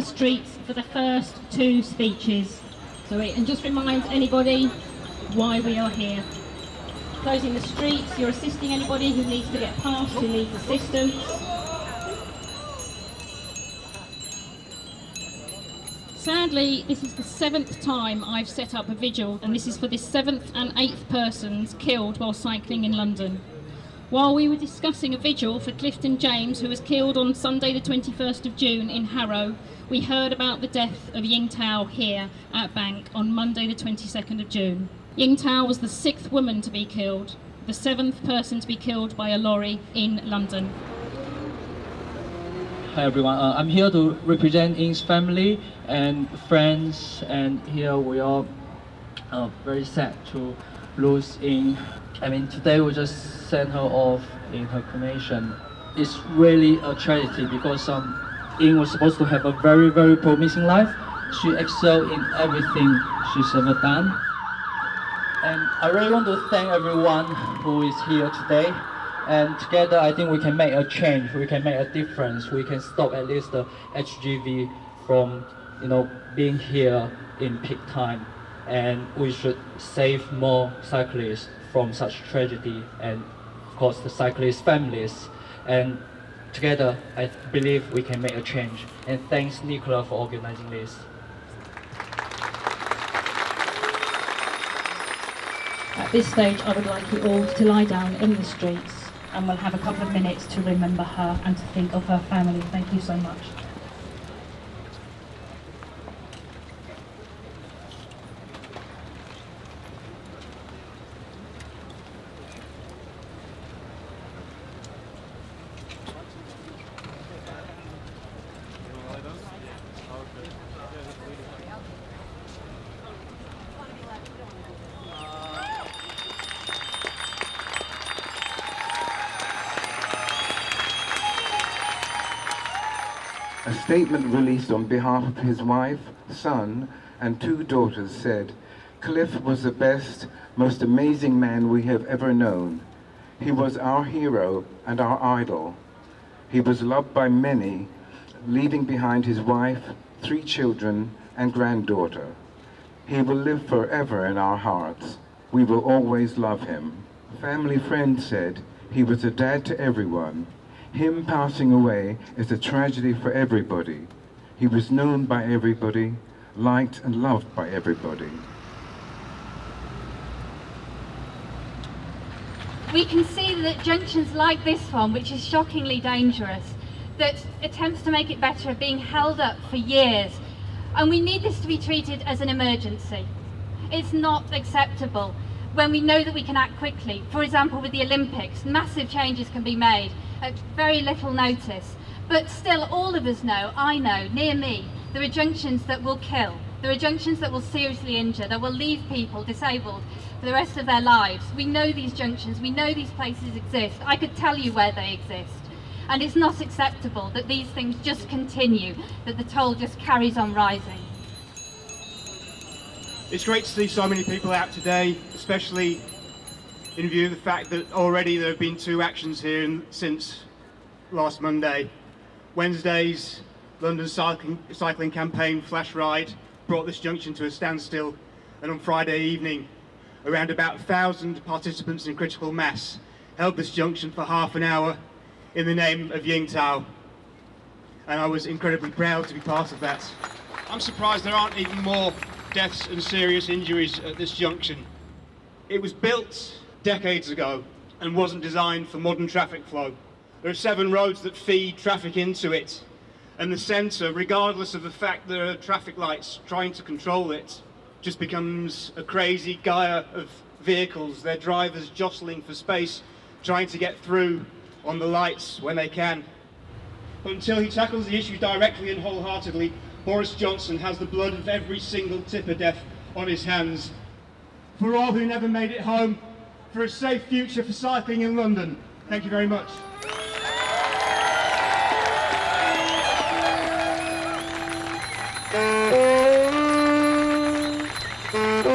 Streets for the first two speeches. And just reminds anybody why we are here. Closing the streets, you're assisting anybody who needs to get past, who needs assistance. Sadly, this is the 7th time I've set up a vigil, and this is for the 7th and 8th persons killed while cycling in London. While we were discussing a vigil for Clifton James, who was killed on Sunday the 21st of June in Harrow, we heard about the death of Ying Tao here at Bank on Monday the 22nd of June. Ying Tao was the 6th woman to be killed, the 7th person to be killed by a lorry in London. Hi everyone, I'm here to represent Ying's family and friends, and here we are very sad to lose Ying. Today we just sent her off in her cremation. It's really a tragedy because Ying was supposed to have a very, very promising life. She excelled in everything she's ever done. And I really want to thank everyone who is here today. And together I think we can make a change, we can make a difference, we can stop at least the HGV from being here in peak time. And we should save more cyclists from such tragedy, and of course the cyclist families. And together I believe we can make a change. And thanks Nicola for organizing this. At this stage I would like you all to lie down in the streets, and we'll have a couple of minutes to remember her and to think of her family. Thank you so much. A statement released on behalf of his wife, son, and 2 daughters said, "Cliff was the best, most amazing man we have ever known. He was our hero and our idol. He was loved by many, leaving behind his wife, 3 children, and granddaughter. He will live forever in our hearts. We will always love him." Family friends said, "He was a dad to everyone. Him passing away is a tragedy for everybody. He was known by everybody, liked and loved by everybody." We can see that junctions like this one, which is shockingly dangerous, that attempts to make it better are being held up for years. And we need this to be treated as an emergency. It's not acceptable when we know that we can act quickly. For example, with the Olympics, massive changes can be made at very little notice. But still, all of us know, I know, near me, there are junctions that will kill. There are junctions that will seriously injure, that will leave people disabled for the rest of their lives. We know these junctions, we know these places exist. I could tell you where they exist. And it's not acceptable that these things just continue, that the toll just carries on rising. It's great to see so many people out today, especially in view of the fact that already there have been 2 actions here since last Monday. Wednesday's London cycling campaign flash ride brought this junction to a standstill, and on Friday evening around about 1,000 participants in critical mass held this junction for half an hour in the name of Ying Tao, and I was incredibly proud to be part of that. I'm surprised there aren't even more deaths and serious injuries at this junction. It was built decades ago and wasn't designed for modern traffic flow. There are 7 roads that feed traffic into it, and the centre, regardless of the fact there are traffic lights trying to control it, just becomes a crazy gyre of vehicles, their drivers jostling for space, trying to get through on the lights when they can. But until he tackles the issue directly and wholeheartedly, Boris Johnson has the blood of every single tipper death on his hands. For all who never made it home, for a safe future for cycling in London. Thank you very much. Thank you.